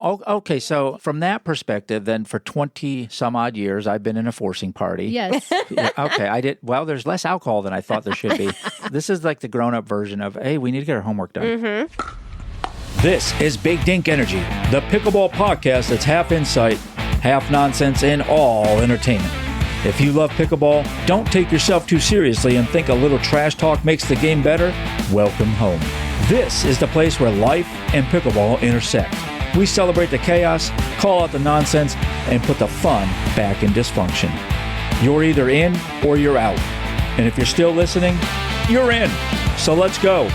Oh, okay, so from that perspective, then for 20 some odd years, I've been in a forcing party. Yes. Yeah, okay, I did. Well, there's less alcohol than I thought there should be. This is like the grown-up version of, hey, we need to get our homework done. Mm-hmm. This is Big Dink Energy, the pickleball podcast that's half insight, half nonsense, and all entertainment. If you love pickleball, don't take yourself too seriously and think a little trash talk makes the game better, welcome home. This is the place where life and pickleball intersect. We celebrate the chaos, call out the nonsense, and put the fun back in dysfunction. You're either in or you're out. And if you're still listening, you're in. So let's go.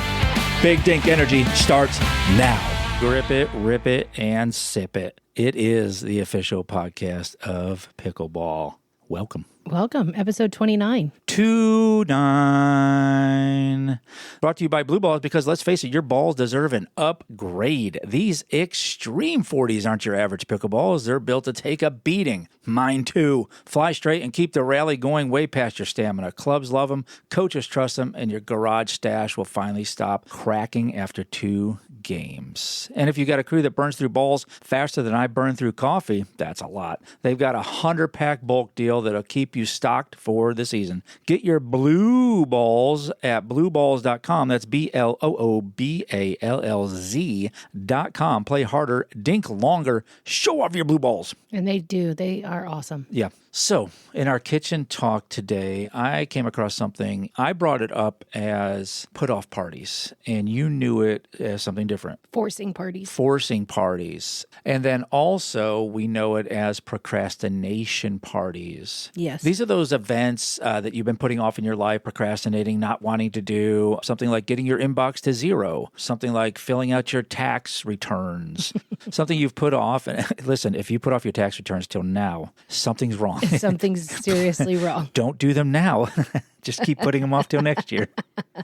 Big Dink Energy starts now. Grip it, rip it, and sip it. It is the official podcast of Pickleball. Welcome. Welcome. Episode 29. 29. Brought to you by Blue Balls because, let's face it, your balls deserve an upgrade. These Extreme 40s aren't your average pickleballs. They're built to take a beating. Mine too. Fly straight and keep the rally going way past your stamina. Clubs love them, coaches trust them, and your garage stash will finally stop cracking after 2 games. And if you got a crew that burns through balls faster than I burn through coffee, that's a lot. They've got a 100-pack bulk deal that'll keep you stocked for the season. Get your Blue Balls at blueballs.com. That's BLOOBALLZ.com. Play harder, dink longer, show off your blue balls. And they do. They are awesome. Yeah. So, in our kitchen talk today, I came across something. I brought it up as put-off parties, and you knew it as something different. Forcing parties. Forcing parties. And then also, we know it as procrastination parties. Yes. These are those events that you've been putting off in your life, procrastinating, not wanting to do. Something like getting your inbox to zero. Something like filling out your tax returns. Something you've put off. And listen, if you put off your tax returns till now, something's wrong. Something's seriously wrong. Don't do them now. Just keep putting them off till next year.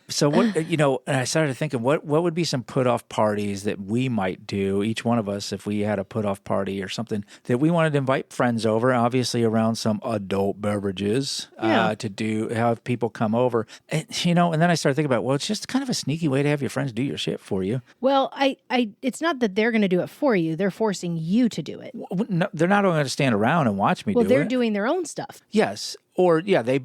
So what, and I started thinking, what would be some put-off parties that we might do, each one of us, if we had a put-off party or something that we wanted to invite friends over, obviously around some adult beverages, to have people come over. And, and then I started thinking about, well, it's just kind of a sneaky way to have your friends do your shit for you. Well, it's not that they're going to do it for you. They're forcing you to do it. No, they're not going to stand around and watch me do it. Well, they're doing their own stuff. Yes. Or,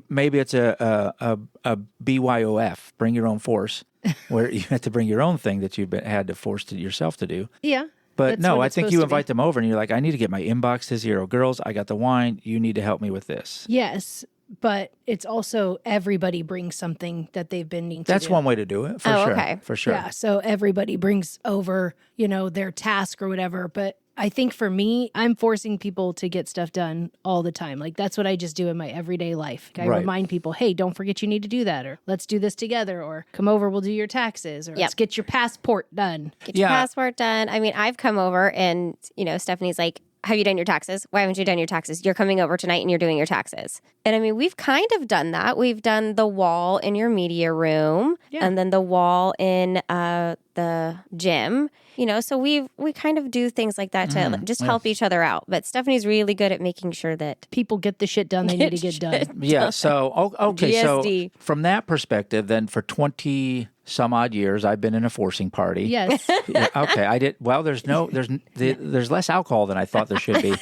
maybe it's a BYOF, bring your own force, where you have to bring your own thing that you've had to force yourself to do. Yeah. But no, I think you invite them over and you're like, I need to get my inbox to zero. Girls, I got the wine. You need to help me with this. Yes. But it's also everybody brings something that they've been needing to That's do. one way to do it, for sure. Okay. For sure. Yeah, so everybody brings over, their task or whatever. But I think for me, I'm forcing people to get stuff done all the time. Like, that's what I just do in my everyday life. I remind people, hey, don't forget you need to do that, or let's do this together, or come over, we'll do your taxes, or let's get your passport done. Get your passport done. I mean, I've come over and, Stephanie's like, have you done your taxes? Why haven't you done your taxes? You're coming over tonight and you're doing your taxes. And I mean, we've kind of done that. We've done the wall in your media room and then the wall in the gym. So we kind of do things like that to just help each other out. But Stephanie's really good at making sure that people get the shit done they need to get done. Yeah. So, okay. GSD. So from that perspective, then for 20 some odd years, I've been in a forcing party. Yes. Yeah, okay. I did. Well, there's less alcohol than I thought there should be.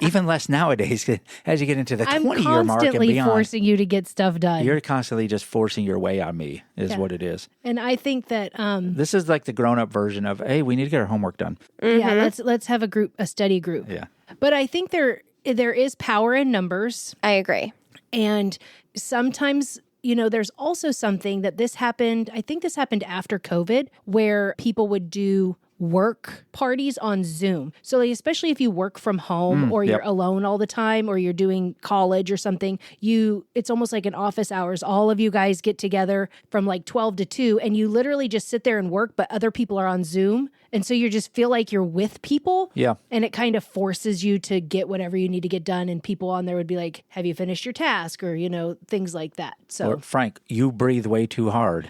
Even less nowadays as you get into the 20-year mark and beyond. I'm constantly forcing you to get stuff done. You're constantly just forcing your way on me is what it is. And I think that this is like the grown-up version of, hey, we need to get our homework done. Yeah, let's have a study group. Yeah. But I think there is power in numbers. I agree. And sometimes, there's also something that I think this happened after COVID, where people would do work parties on Zoom. So especially if you work from home or you're alone all the time or you're doing college or something, it's almost like an office hours. All of you guys get together from like 12 to 2 and you literally just sit there and work, but other people are on Zoom. And so you just feel like you're with people. Yeah. And it kind of forces you to get whatever you need to get done. And people on there would be like, have you finished your task? Or, things like that. So, or, Frank, you breathe way too hard.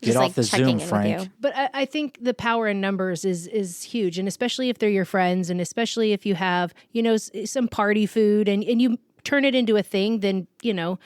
Get off the Zoom, Frank. But I think the power in numbers is huge. And especially if they're your friends and especially if you have, some party food and you turn it into a thing, then,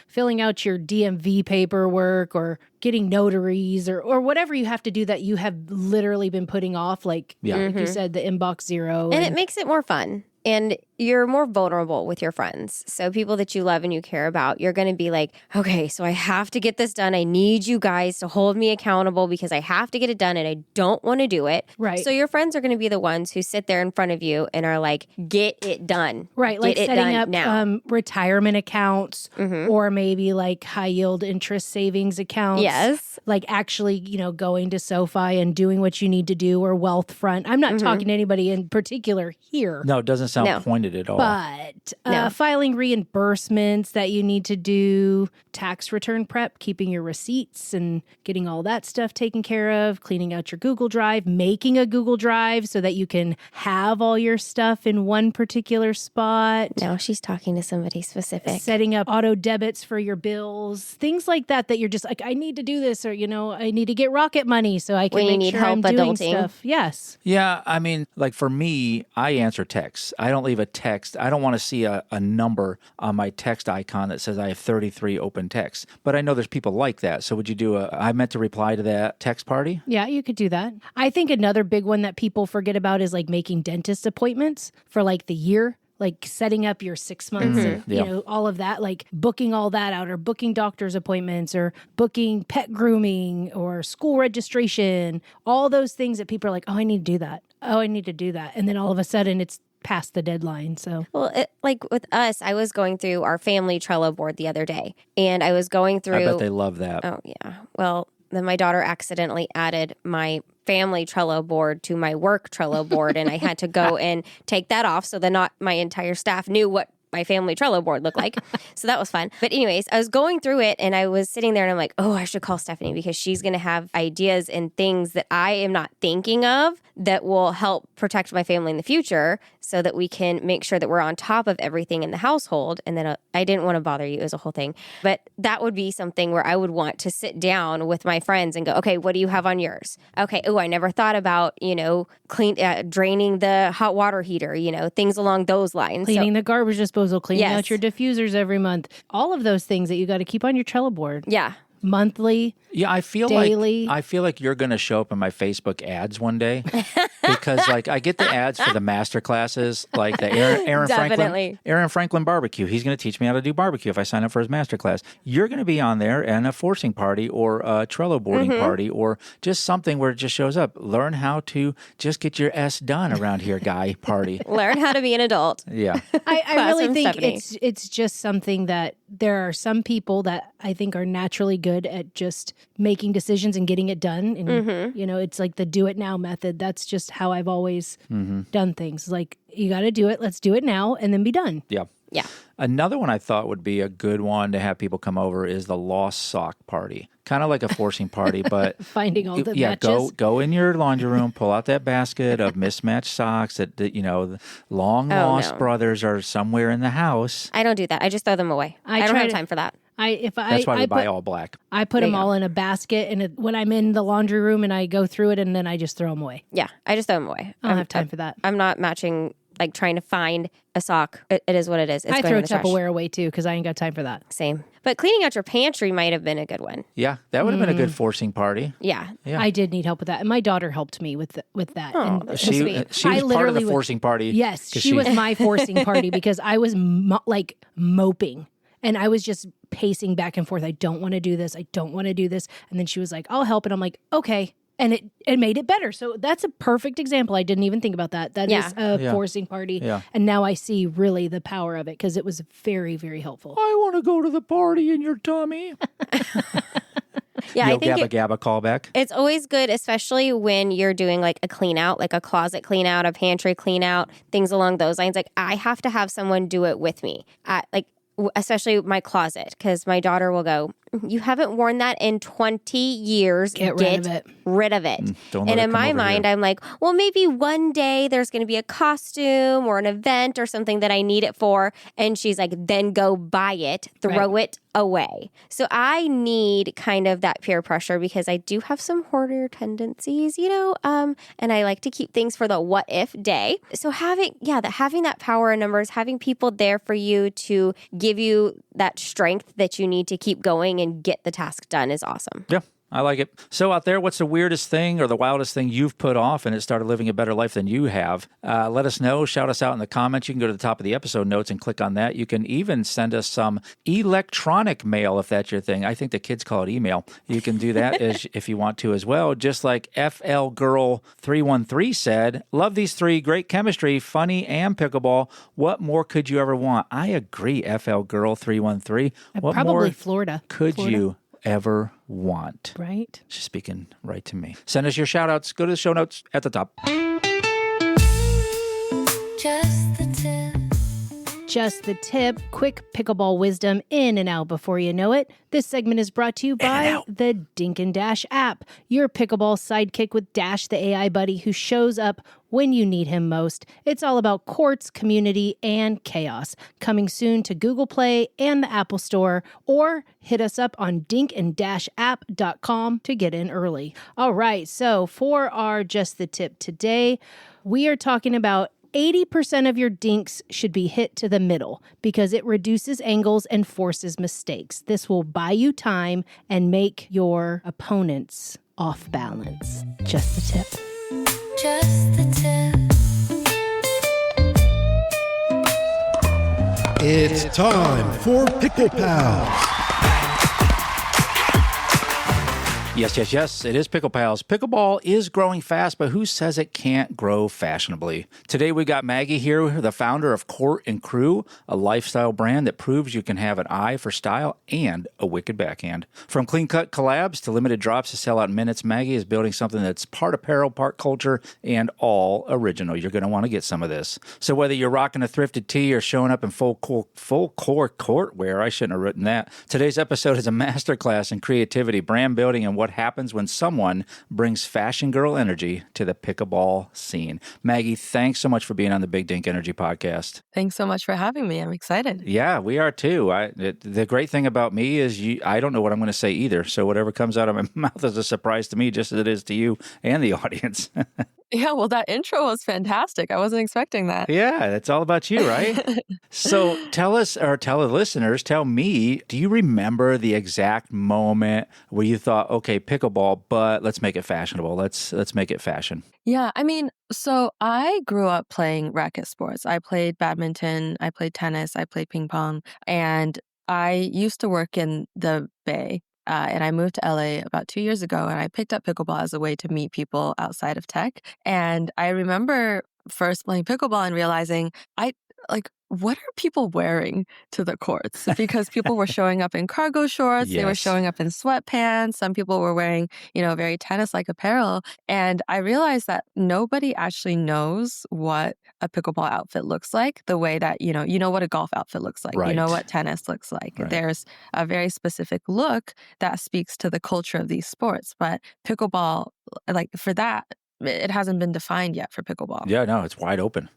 filling out your DMV paperwork or getting notaries or whatever you have to do that you have literally been putting off, like you said, the inbox zero. And it makes it more fun. And you're more vulnerable with your friends. So people that you love and you care about, you're going to be like, okay, so I have to get this done. I need you guys to hold me accountable because I have to get it done and I don't want to do it. Right. So your friends are going to be the ones who sit there in front of you and are like, get it done. Right. Like setting up retirement accounts or maybe like high yield interest savings accounts. Yes. Like actually, going to SoFi and doing what you need to do, or Wealthfront. I'm not talking to anybody in particular here. No, it doesn't sound pointed at all. But filing reimbursements that you need to do, tax return prep, keeping your receipts and getting all that stuff taken care of, cleaning out your Google Drive, making a Google Drive so that you can have all your stuff in one particular spot. Now she's talking to somebody specific. Setting up auto debits for your bills, things like that you're just like, I need to do this, or, I need to get Rocket Money so I can make sure I'm doing stuff. Yes. Yeah, I mean, like for me, I answer texts. I don't leave a text. I don't want to see a number on my text icon that says I have 33 open texts. But I know there's people like that. So would you do I meant to reply to that text party? Yeah, you could do that. I think another big one that people forget about is like making dentist appointments for like the year. Like setting up your 6 months and, all of that, like booking all that out, or booking doctor's appointments, or booking pet grooming or school registration, all those things that people are like, oh, I need to do that. Oh, I need to do that. And then all of a sudden it's past the deadline. So, well, like with us, I was going through our family Trello board the other day, and I was going through. I bet they love that. Oh, yeah. Well, then my daughter accidentally added my family Trello board to my work Trello board, and I had to go and take that off so that not my entire staff knew what my family Trello board looked like. So that was fun. But anyways, I was going through it and I was sitting there and I'm like, oh, I should call Stephanie because she's going to have ideas and things that I am not thinking of that will help protect my family in the future so that we can make sure that we're on top of everything in the household. And then I didn't want to bother you. It was a whole thing. But that would be something where I would want to sit down with my friends and go, okay, what do you have on yours? Okay. Oh, I never thought about, draining the hot water heater, things along those lines. Cleaning the garbage disposal, cleaning out your diffusers every month. All of those things that you got to keep on your Trello board. Yeah. Monthly. Yeah, I feel daily. I feel like you're going to show up in my Facebook ads one day because like I get the ads for the master classes, like the Aaron Franklin barbecue. He's going to teach me how to do barbecue if I sign up for his master class. You're going to be on there and a forcing party or a Trello boarding party or just something where it just shows up. Learn how to just get your S done around here, guy party. Learn how to be an adult. Yeah. I really think it's just something that there are some people that I think are naturally good at just making decisions and getting it done. And, it's like the do it now method. That's just how I've always done things. Like, you got to do it. Let's do it now and then be done. Yeah. Yeah. Another one I thought would be a good one to have people come over is the lost sock party. Kind of like a forcing party, but finding all the matches. Go in your laundry room, pull out that basket of mismatched socks that the long lost brothers are somewhere in the house. I don't do that. I just throw them away. I don't have time for that. That's why we buy all black. I put them all in a basket, and when I'm in the laundry room and I go through it, and then I just throw them away. Yeah, I just throw them away. I don't have time for that. I'm not matching, like trying to find a sock. It is what it is. It's I going throw in the trash. Tupperware away too because I ain't got time for that. Same. But cleaning out your pantry might have been a good one. Yeah, that would have been a good forcing party. Yeah. I did need help with that, and my daughter helped me with that. Oh, and she was part of the forcing party. Yes, she was my forcing party because I was moping. And I was just pacing back and forth. I don't want to do this. I don't want to do this. And then she was like, I'll help. And I'm like, okay. And it made it better. So that's a perfect example. I didn't even think about that. That is a forcing party. Yeah. And now I see really the power of it because it was very, very helpful. I want to go to the party in your tummy. Yeah, I think Gabba callback. It's always good, especially when you're doing like a clean out, like a closet clean out, a pantry clean out, things along those lines. Like I have to have someone do it with me. Especially my closet, because my daughter will go, you haven't worn that in 20 years. Get rid of it. And in my mind, I'm like, well, maybe one day there's going to be a costume or an event or something that I need it for. And she's like, then go buy it, throw it away. So I need kind of that peer pressure because I do have some hoarder tendencies, and I like to keep things for the what if day. So having that power in numbers, having people there for you to give you that strength that you need to keep going and get the task done is awesome. Yeah. I like it. So out there, what's the weirdest thing or the wildest thing you've put off and it started living a better life than you have? Let us know. Shout us out in the comments. You can go to the top of the episode notes and click on that. You can even send us some electronic mail if that's your thing. I think the kids call it email. You can do that if you want to as well. Just like FL Girl 313 said, love these three. Great chemistry, funny, and pickleball. What more could you ever want? I agree, FL Girl 313. What Probably more Florida. could you ever want? Right. She's speaking right to me. Send us your shout outs. Go to the show notes at the top. Just the tip. Just the tip. Quick pickleball wisdom in and out before you know it. This segment is brought to you by the Dink and Dash app, your pickleball sidekick with Dash, the AI buddy who shows up when you need him most. It's all about courts, community, and chaos. Coming soon to Google Play and the Apple Store, or hit us up on dinkandashapp.com to get in early. All right, so for our Just the Tip today, we are talking about 80% of your dinks should be hit to the middle because it reduces angles and forces mistakes. This will buy you time and make your opponents off balance. Just the tip. Just the tip. It's time for Pickle Pals. Yes. It is Pickle Pals. Pickleball is growing fast, but who says it can't grow fashionably? Today we got Maggie here, the founder of Court and Crew, a lifestyle brand that proves you can have an eye for style and a wicked backhand. From clean-cut collabs to limited drops to sell out in minutes, Maggie is building something that's part apparel, part culture, and all original. You're going to want to get some of this. So whether you're rocking a thrifted tee or showing up in full core courtwear, I shouldn't have written that. Today's episode is a masterclass in creativity, brand building, and what happens when someone brings fashion girl energy to the pickleball scene. Maggie, thanks so much for being on the Big Dink Energy podcast. Thanks so much for having me. I'm excited. Yeah, we are too. The great thing about me is I don't know what I'm going to say either. So whatever comes out of my mouth is a surprise to me, just as it is to you and the audience. Yeah, well, that intro was fantastic. I wasn't expecting that. Yeah, it's all about you, right? So tell us, or tell the listeners, tell me, do you remember the exact moment where you thought, okay, pickleball, but let's make it fashionable. Let's make it fashion. Yeah, I mean, so I grew up playing racket sports. I played badminton, I played tennis, I played ping pong, and I used to work in the Bay. And I moved to LA about 2 years ago, and I picked up pickleball as a way to meet people outside of tech. And I remember first playing pickleball and realizing what are people wearing to the courts? Because people were showing up in cargo shorts, They were showing up in sweatpants. Some people were wearing, very tennis-like apparel. And I realized that nobody actually knows what a pickleball outfit looks like the way that, you know what a golf outfit looks like. Right. You know what tennis looks like. Right. There's a very specific look that speaks to the culture of these sports. But pickleball, for that, it hasn't been defined yet for pickleball. Yeah, no, it's wide open,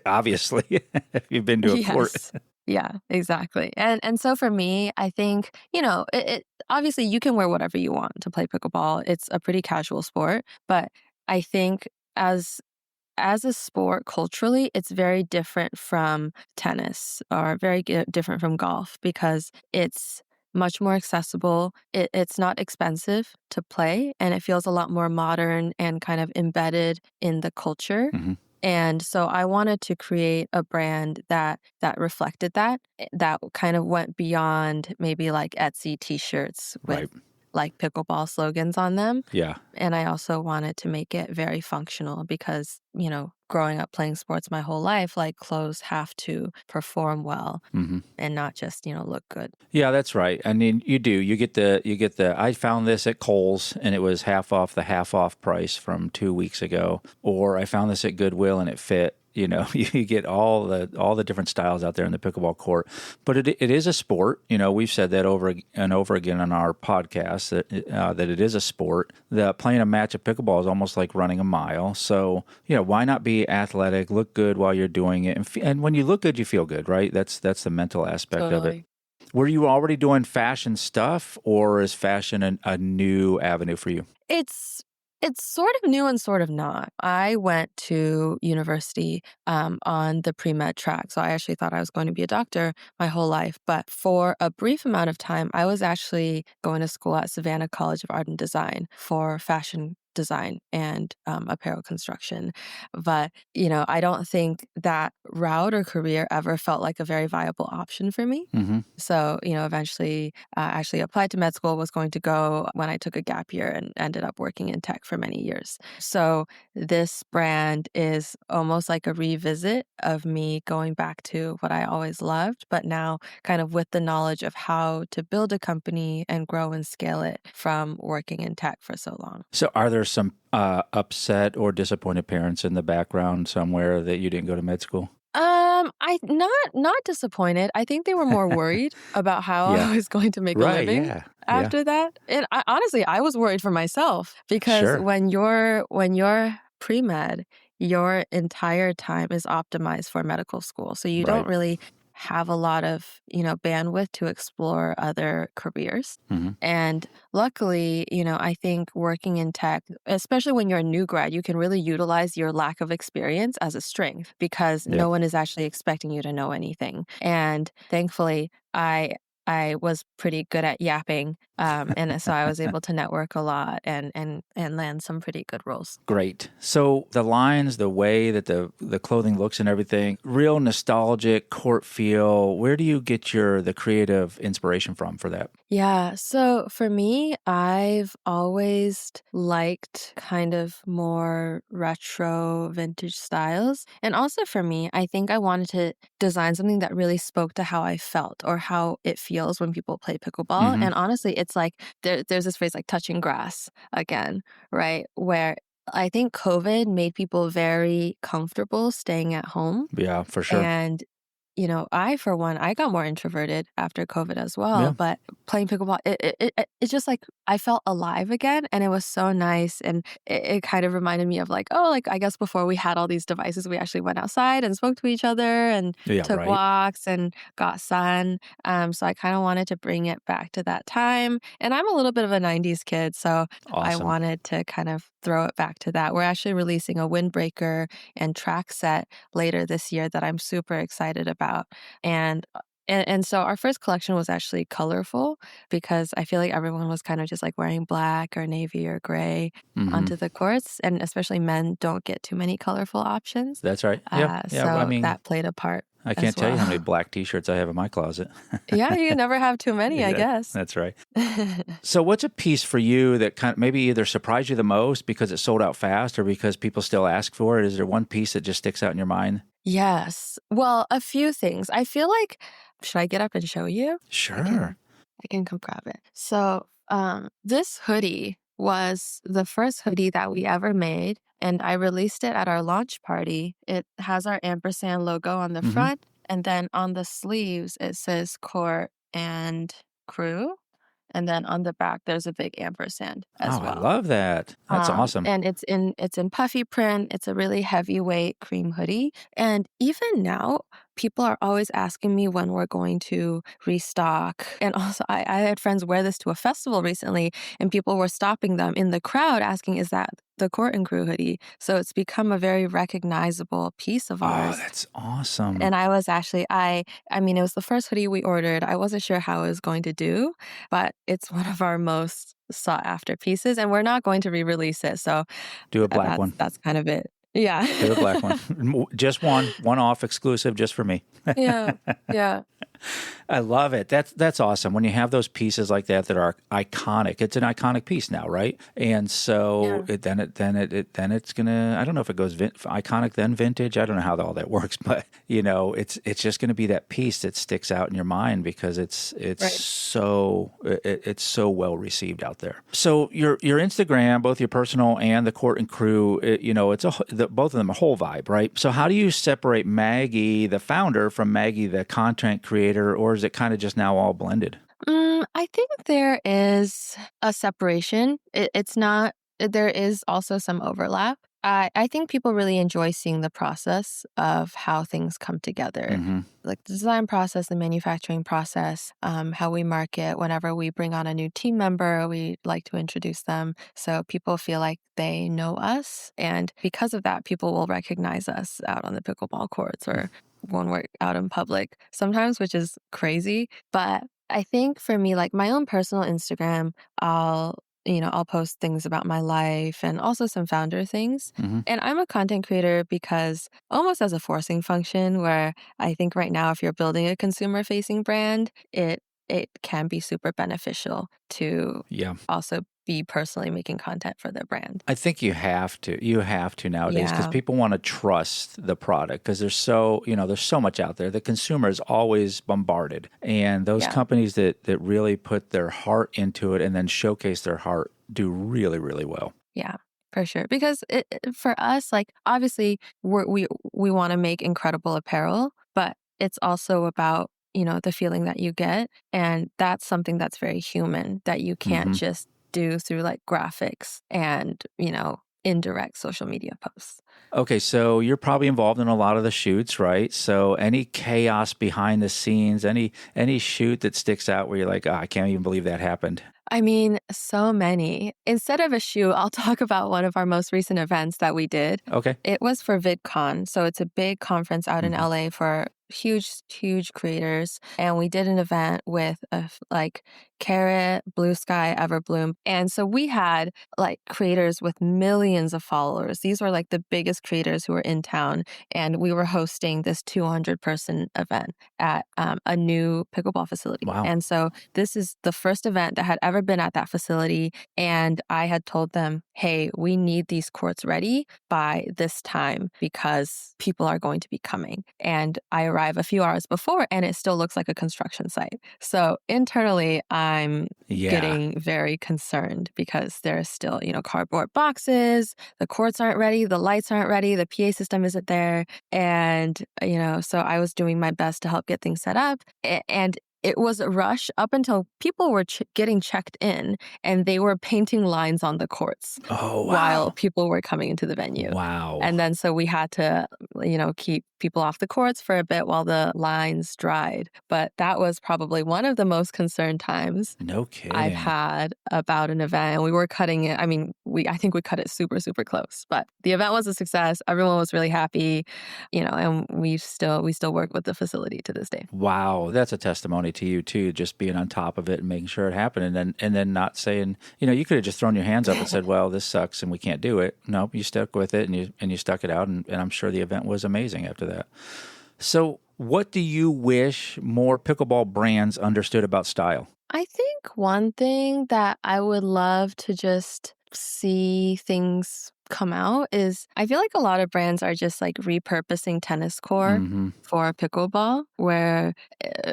obviously, if you've been to a court. Yeah, exactly. And so for me, I think, it obviously you can wear whatever you want to play pickleball. It's a pretty casual sport, but I think as a sport culturally, it's very different from tennis or very different from golf because it's much more accessible. It's not expensive to play, and it feels a lot more modern and kind of embedded in the culture. Mm-hmm. And so I wanted to create a brand that reflected that kind of went beyond maybe like Etsy t-shirts with like pickleball slogans on them. Yeah. And I also wanted to make it very functional because, growing up playing sports my whole life, like clothes have to perform well and not just, look good. Yeah, that's right. I mean, you do. You get the I found this at Kohl's and it was half off price from 2 weeks ago, or I found this at Goodwill and it fit. You get all the different styles out there in the pickleball court, but it is a sport. We've said that over and over again on our podcast that it is a sport. That playing a match of pickleball is almost like running a mile. So why not be athletic, look good while you're doing it, and when you look good, you feel good, right? That's the mental aspect of it. Were you already doing fashion stuff, or is fashion a new avenue for you? It's It's sort of new and sort of not. I went to university on the pre-med track. So I actually thought I was going to be a doctor my whole life. But for a brief amount of time, I was actually going to school at Savannah College of Art and Design for fashion design and apparel construction. But, I don't think that route or career ever felt like a very viable option for me. Mm-hmm. So, eventually actually applied to med school, was going to go when I took a gap year and ended up working in tech for many years. So this brand is almost like a revisit of me going back to what I always loved, but now kind of with the knowledge of how to build a company and grow and scale it from working in tech for so long. So are there some upset or disappointed parents in the background somewhere that you didn't go to med school? I not disappointed. I think they were more worried about how Yeah. I was going to make a Right, living yeah. after that. And honestly, I was worried for myself because Sure. when you're pre-med, your entire time is optimized for medical school. So you Right. don't really have a lot of, bandwidth to explore other careers. Mm-hmm. And luckily, I think working in tech, especially when you're a new grad, you can really utilize your lack of experience as a strength because Yeah. no one is actually expecting you to know anything. And thankfully, I was pretty good at yapping, and so I was able to network a lot and land some pretty good roles. Great. So the lines, the way that the clothing looks and everything, real nostalgic court feel. Where do you get the creative inspiration from for that? Yeah, so for me, I've always liked kind of more retro vintage styles. And also for me, I think I wanted to design something that really spoke to how I felt or how it feels when people play pickleball. Mhm. And honestly, it's like there's this phrase like touching grass again, right? Where I think COVID made people very comfortable staying at home. Yeah, for sure. And for one, I got more introverted after COVID as well. Yeah. But playing pickleball, it's just like I felt alive again, and it was so nice. And it kind of reminded me of like, oh, like I guess before we had all these devices, we actually went outside and spoke to each other and Yeah, took right. walks and got sun. So I kind of wanted to bring it back to that time. And I'm a little bit of a '90s kid, so I Awesome. wanted to kind of throw it back to that. We're actually releasing a windbreaker and track set later this year that I'm super excited about. And so our first collection was actually colorful because I feel like everyone was kind of just like wearing black or navy or gray Mhm. onto the courts, and especially men don't get too many colorful options. That's right. Yeah. So Yeah. I mean, that played a part. I can't as tell you how well. many black T-shirts I have in my closet. Yeah, you can never have too many, I guess. That's right. So what's a piece for you that kind of maybe either surprised you the most because it sold out fast or because people still ask for it? Is there one piece that just sticks out in your mind? Yes. Well, a few things. I feel like, should I get up and show you? Sure. I can come grab it. So this hoodie was the first hoodie that we ever made, and I released it at our launch party. It has our ampersand logo on the Mhm. front, and then on the sleeves it says court and crew, and then on the back there's a big ampersand as Oh, well. I love that. That's awesome. And it's in puffy print. It's a really heavyweight cream hoodie. And even now, people are always asking me when we're going to restock. And also, I had friends wear this to a festival recently, and people were stopping them in the crowd asking, "Is that the Court and Crew hoodie?" So it's become a very recognizable piece of Oh, ours. that's awesome. And I was actually, I mean, it was the first hoodie we ordered. I wasn't sure how it was going to do, but it's one of our most sought after pieces, and we're not going to re-release it. So Do a black one. that's kind of it. Yeah. Do a black one. Just one off exclusive just for me. Yeah. Yeah. I love it. That's awesome. When you have those pieces like that are iconic, it's an iconic piece now, right? And so then it's gonna. I don't know if it goes iconic then vintage. I don't know how all that works, but it's just gonna be that piece that sticks out in your mind because it's Right. so well received out there. So your Instagram, both your personal and the Court and Crew, it's both of them a whole vibe, right? So how do you separate Maggie, the founder, from Maggie, the content creator, or is it kind of just now all blended? I think there is a separation. It's not. There is also some overlap. I think people really enjoy seeing the process of how things come together. Like the design process, the manufacturing process, how we market. Whenever we bring on a new team member, we like to introduce them so people feel like they know us. And because of that, people will recognize us out on the pickleball courts or when we're out in public sometimes, which is crazy. But I think for me, like my own personal Instagram, I'll post things about my life and also some founder things. And I'm a content creator because almost as a forcing function where I think right now, if you're building a consumer facing brand, it can be super beneficial to also be personally making content for their brand. I think you have to. You have to nowadays because Yeah. people want to trust the product because there's so much out there. The consumer is always bombarded. And those companies that really put their heart into it and then showcase their heart do really, really well. Yeah, for sure. Because for us, like obviously we want to make incredible apparel, but it's also about, the feeling that you get. And that's something that's very human that you can't just do through like graphics and, indirect social media posts. Okay, so you're probably involved in a lot of the shoots, right? So any chaos behind the scenes, any shoot that sticks out where you're like, I can't even believe that happened? I mean, so many. Instead of a shoot, I'll talk about one of our most recent events that we did. Okay. It was for VidCon. So it's a big conference out in LA for huge creators. And we did an event with like Carrot, Blue Sky, Everbloom. And so we had like creators with millions of followers. These were like the biggest creators who were in town. And we were hosting this 200-person event at a new pickleball facility. Wow. And so this is the first event that had ever been at that facility. And I had told them, hey, we need these courts ready by this time because people are going to be coming. And I arrive a few hours before and it still looks like a construction site. So internally, I'm getting very concerned because there's still, cardboard boxes, the courts aren't ready, the lights aren't ready, the PA system isn't there. And, so I was doing my best to help get things set up. And it was a rush up until people were getting checked in and they were painting lines on the courts while people were coming into the venue. Wow. And then so we had to, keep people off the courts for a bit while the lines dried. But that was probably one of the most concerned times I've had about an event. And we were cutting it. I mean, I think we cut it super, super close. But the event was a success. Everyone was really happy, and we still work with the facility to this day. Wow. That's a testimony to you too, just being on top of it and making sure it happened and then not saying, you could have just thrown your hands up and said, well, this sucks and we can't do it. Nope, you stuck with it and you stuck it out and I'm sure the event was amazing after that. So what do you wish more pickleball brands understood about style? I think one thing that I would love to just see things come out is I feel like a lot of brands are just like repurposing tennis court for pickleball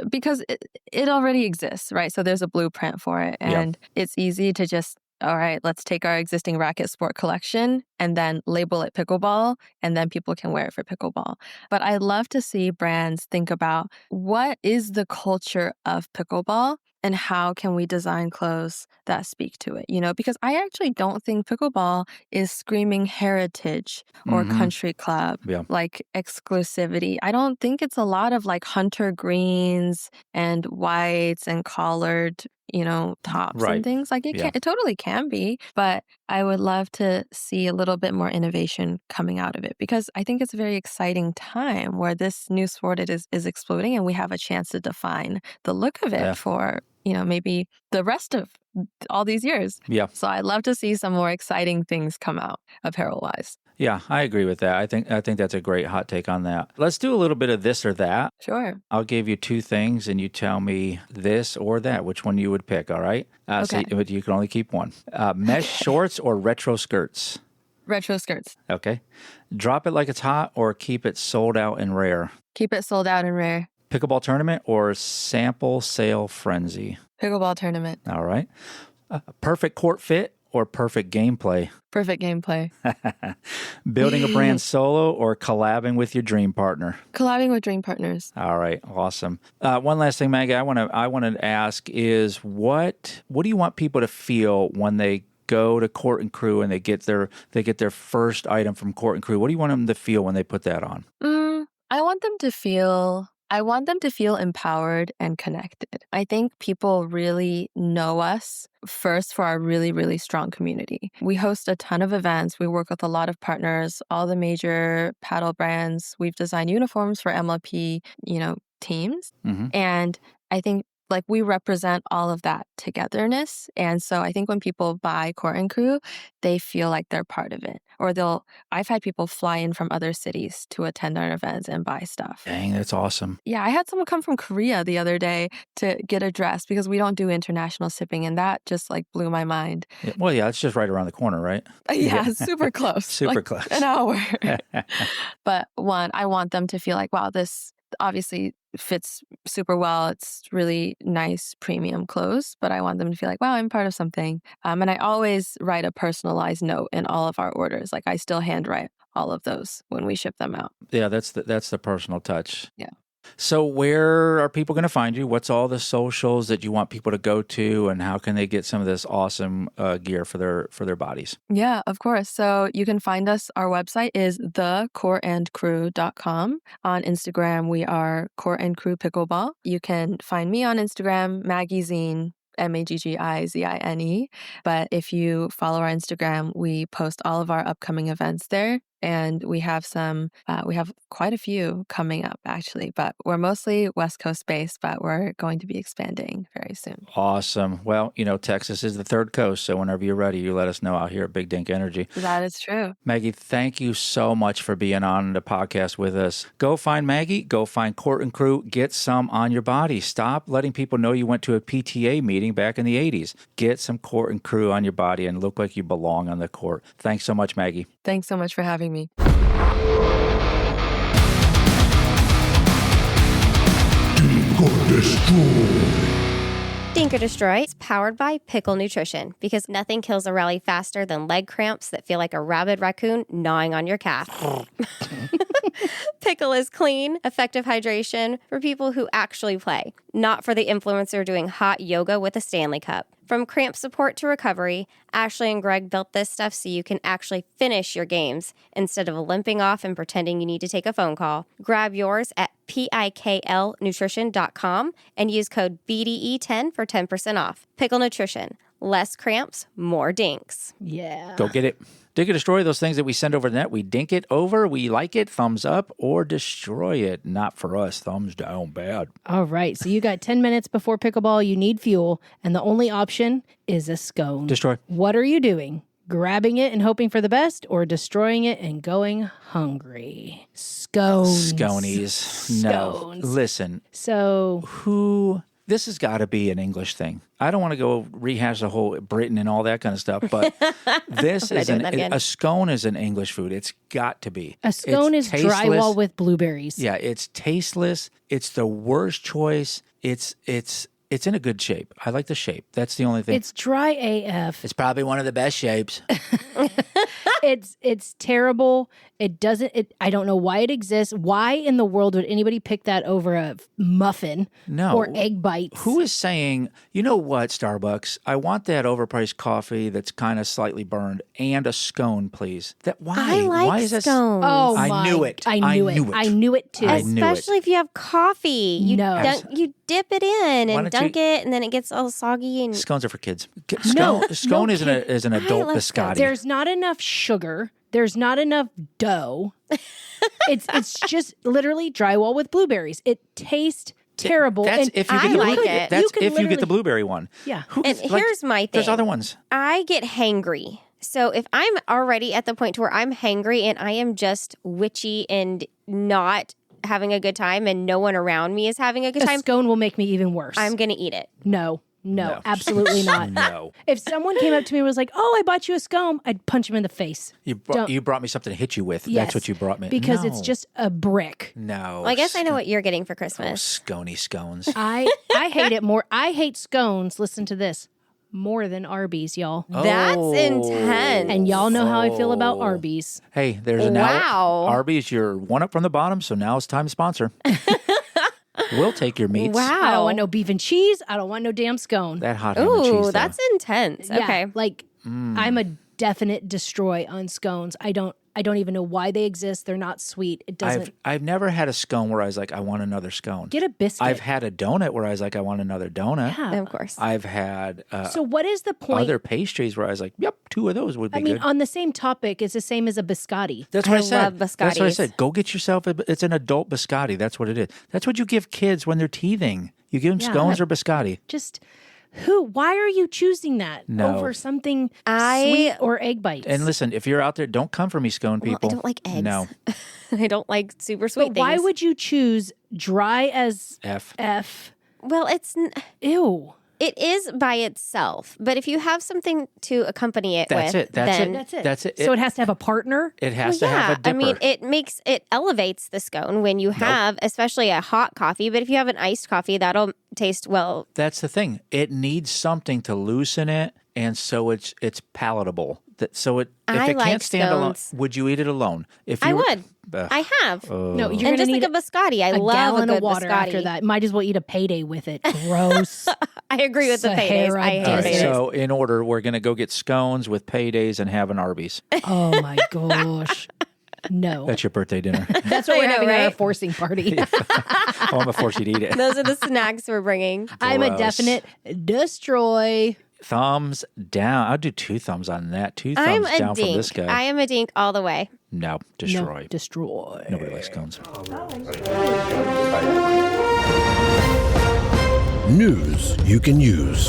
because it already exists, right? So there's a blueprint for it and it's easy to just, all right, let's take our existing racket sport collection and then label it pickleball and then people can wear it for pickleball. But I'd love to see brands think about what is the culture of pickleball and how can we design clothes that speak to it, because I actually don't think pickleball is screaming heritage or country club, like exclusivity. I don't think it's a lot of like hunter greens and whites and collared, tops and things. Like it totally can be, but I would love to see a little bit more innovation coming out of it because I think it's a very exciting time where this new sport is exploding and we have a chance to define the look of it for, maybe the rest of all these years. Yeah. So I'd love to see some more exciting things come out apparel-wise. Yeah, I agree with that. I think that's a great hot take on that. Let's do a little bit of this or that. Sure. I'll give you two things and you tell me this or that, which one you would pick, all right? Okay. So you can only keep one. Mesh shorts or retro skirts? Retro skirts. Okay. Drop it like it's hot or keep it sold out and rare? Keep it sold out and rare. Pickleball tournament or sample sale frenzy? Pickleball tournament. All right. Perfect court fit or perfect gameplay? Perfect gameplay. Building a brand solo or collabing with your dream partner? Collabing with dream partners. All right, awesome. One last thing, Maggie, I want to ask is what do you want people to feel when they go to Court and Crew and they get their first item from Court and Crew, what do you want them to feel when they put that on? I want them to feel empowered and connected. I think people really know us first for our really, really strong community. We host a ton of events. We work with a lot of partners, all the major paddle brands. We've designed uniforms for MLP, teams. And I think we represent all of that togetherness. And so I think when people buy Court and Crew, they feel like they're part of it. Or I've had people fly in from other cities to attend our events and buy stuff. Dang, that's awesome. Yeah, I had someone come from Korea the other day to get a dress because we don't do international shipping. And that just blew my mind. Yeah, well, yeah, it's just right around the corner, right? Yeah, super close. Super close. An hour. But I want them to feel like, wow, this obviously fits super well. It's really nice premium clothes, but I want them to feel like, wow, I'm part of something. And I always write a personalized note in all of our orders. I still handwrite all of those when we ship them out. Yeah, that's the personal touch. Yeah. So where are people going to find you? What's all the socials that you want people to go to, and how can they get some of this awesome gear for their bodies? Yeah, of course. So you can find us. Our website is thecourtandcrew.com. On Instagram, we are Court and Crew Pickleball. You can find me on Instagram, Maggie Zheng, Maggizine. But if you follow our Instagram, we post all of our upcoming events there. And we have quite a few coming up, actually, but we're mostly West Coast based, but we're going to be expanding very soon. Awesome. Well, Texas is the third coast, so whenever you're ready, you let us know out here at Big Dink Energy. That is true. Maggie, thank you so much for being on the podcast with us. Go find Maggie, go find Court and Crew, get some on your body. Stop letting people know you went to a PTA meeting back in the 80s. Get some Court and Crew on your body and look like you belong on the court. Thanks so much, Maggie. Thanks so much for having me. Dink or Destroy is powered by Pickle Nutrition because nothing kills a rally faster than leg cramps that feel like a rabid raccoon gnawing on your calf. Pickle is clean, effective hydration for people who actually play, not for the influencer doing hot yoga with a Stanley Cup. From cramp support to recovery, Ashley and Greg built this stuff so you can actually finish your games instead of limping off and pretending you need to take a phone call. Grab yours at PIKLnutrition.com and use code BDE10 for 10% off. Pickle Nutrition. Less cramps, more dinks. Yeah. Go get it. Dink or Destroy, those things that we send over the net. We dink it over, we like it, thumbs up, or destroy it. Not for us, thumbs down, bad. All right. So you got 10 minutes before pickleball. You need fuel, and the only option is a scone. Destroy. What are you doing? Grabbing it and hoping for the best, or destroying it and going hungry? Scones. Sconies. No. Scones. Listen. So This has got to be an English thing. I don't want to go rehash the whole Britain and all that kind of stuff, but this is a scone is an English food. It's got to be. A scone is drywall with blueberries. Yeah, it's tasteless. It's the worst choice. It's in a good shape. I like the shape. That's the only thing. It's dry AF. It's probably one of the best shapes. It's terrible. I don't know why it exists. Why in the world would anybody pick that over a muffin or egg bites? Who is saying, you know what, Starbucks, I want that overpriced coffee that's kind of slightly burned and a scone, please. Why? I like why is scones. Oh, I knew it. I knew it too. Especially if you have coffee. You dip it in and dunk it, and then it gets all soggy. And scones are for kids. Scone is an adult biscotti. There's not enough sugar. There's not enough dough. It's just literally drywall with blueberries. It tastes terrible. That's if you get it. That's if you get the blueberry one. Yeah. Here's my thing. There's other ones. I get hangry. So if I'm already at the point to where I'm hangry and I am just witchy and not having a good time and no one around me is having a good time, a scone will make me even worse. I'm going to eat it. No, absolutely not. No. If someone came up to me and was like, "Oh, I bought you a scone," I'd punch him in the face. You brought me something to hit you with. Yes, that's what you brought me. Because it's just a brick. No. Well, I guess I know what you're getting for Christmas. Scony scones. I hate it more. I hate scones. Listen to this. More than Arby's, y'all. That's intense. And y'all know how I feel about Arby's. Hey, there's an Arby's, you're one up from the bottom, so now it's time to sponsor. We'll take your meats. Wow. I don't want no beef and cheese. I don't want no damn scone. That hot ham and cheese. Ooh, that's intense. Yeah, okay. Like I'm a definite destroy on scones. I don't even know why they exist. They're not sweet. It doesn't. I've never had a scone where I was like, I want another scone. Get a biscuit. I've had a donut where I was like, I want another donut. Yeah. Of course. I've had So what is the point? other pastries where I was like, yep, 2 of those would be good. on the same topic, it's the same as a biscotti. That's what I said. love That's what I biscottis. said. Go get yourself it's an adult biscotti. That's what it is. That's what you give kids when they're teething. You give them scones or biscotti. Just why are you choosing that over something sweet or egg bites? And listen, if you're out there, don't come for me, scone people. Well, I don't like eggs. No. I don't like super sweet but why things. would you choose dry as F. Well, Ew. it is by itself, but if you have something to accompany it That's with, it. That's then it. That's it. So it has to have a partner? It has Well, to have a dipper. I mean, it elevates the scone when you have, especially a hot coffee. But if you have an iced coffee, that'll taste well. That's the thing. It needs something to loosen it, and so it's palatable. So if I it like can't stand alone, scones. would you eat it alone? If you I were- would. Ugh. I have. No, you're And gonna just need like a biscotti. I a love gallon a good of water biscotti. after that. Might as well eat a Payday with it. Gross. I agree with the Paydays. Sahara I hate All right, Desert. Paydays. so in order, we're going to go get scones with Paydays and have an Arby's. Oh my gosh. No. That's your birthday dinner. That's what I we're know, having at our right? forcing party. Oh, I'm going to force you to eat it. Those are the snacks we're bringing. I'm a Gross. definite destroy. Thumbs down. I'll do 2 thumbs on that. 2 thumbs I'm a down from this dink. guy. I am a dink all the way. No, destroy. No, destroy. Nobody likes scones. News you can use.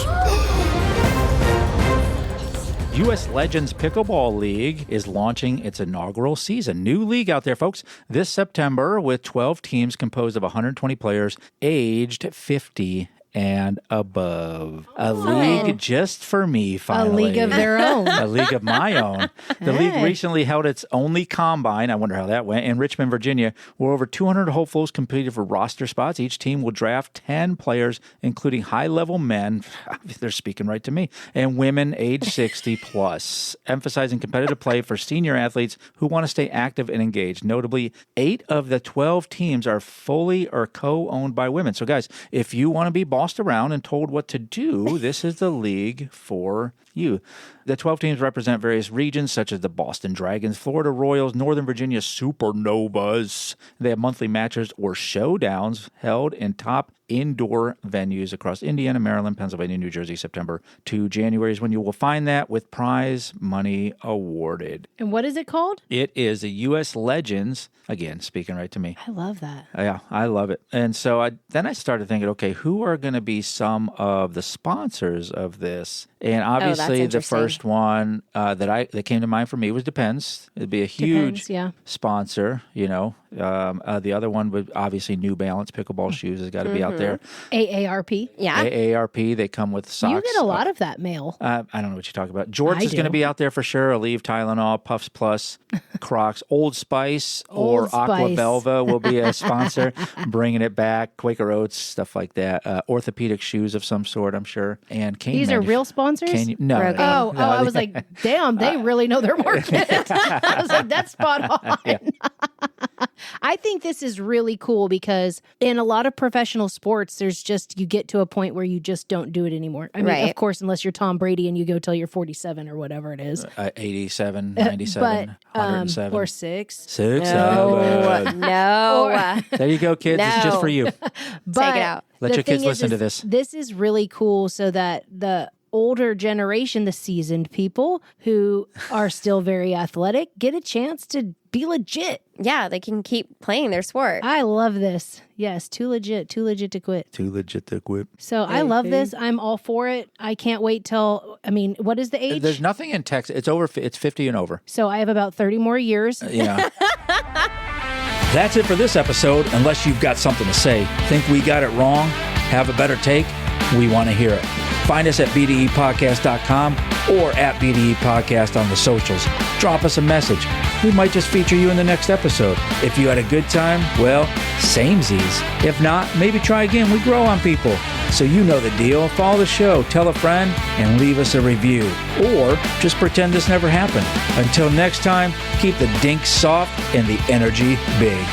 U.S. Legends Pickleball League is launching its inaugural season. New league out there, folks, this September with 12 teams composed of 120 players aged 50 and above. A league just for me, finally. A league of their own. A league of my own. The league recently held its only combine. I wonder how that went. In Richmond, Virginia, where over 200 hopefuls competed for roster spots. Each team will draft 10 players, including high-level men. They're speaking right to me. And women age 60 plus, emphasizing competitive play for senior athletes who want to stay active and engaged. Notably, 8 of the 12 teams are fully or co-owned by women. So, guys, if you want to be bossed around and told what to do, this is the league for you. The 12 teams represent various regions such as the Boston Dragons, Florida Royals, Northern Virginia Supernovas. They have monthly matches or showdowns held in top indoor venues across Indiana, Maryland, Pennsylvania, New Jersey. September to January is when you will find that, with prize money awarded. And what is it called? It is a U.S. Legends, again, speaking right to me. I love that. Yeah, I love it. And so then I started thinking, okay, who are going to be some of the sponsors of this? And obviously, the interesting. first one that came to mind for me was Depends. It'd be a huge Depends, yeah. sponsor, you know. The other one would obviously New Balance pickleball shoes has got to be out there. AARP. Yeah. AARP, they come with socks. You get a lot of that mail. I don't know what you're talking about. Jorts I is going to do. be out there for sure. Aleve, Tylenol, Puffs Plus, Crocs, Old Spice, or Old Aqua Spice. Velva will be a sponsor, bringing it back. Quaker Oats, stuff like that. Orthopedic shoes of some sort, I'm sure. And cane These are real sponsors? No. Rogaine. Oh, I was like, damn, they really know their market. I was like, that's spot on. I think this is really cool because in a lot of professional sports, there's just, you get to a point where you just don't do it anymore. I mean, Right. of course, unless you're Tom Brady and you go till you're 47 or whatever it is. 87, 97, 107. Or 6. 6, No. 7. No. There you go, kids. It's just No. for you. But it out. Let the your kids thing listen to this. This is really cool so that the older generation, the seasoned people who are still very athletic, get a chance to be legit. Yeah, they can keep playing their sport. I love this. Yes, too legit to quit. Too legit to quit. So I love this. I'm all for it. I can't wait till, I mean, what is the age? There's nothing in Texas. It's 50 and over. So I have about 30 more years. Yeah. That's it for this episode. Unless you've got something to say, think we got it wrong, have a better take, we want to hear it. Find us at bdepodcast.com or at BDE Podcast on the socials. Drop us a message. We might just feature you in the next episode. If you had a good time, well, samesies. If not, maybe try again. We grow on people. So you know the deal. Follow the show, tell a friend, and leave us a review. Or just pretend this never happened. Until next time, keep the dink soft and the energy big.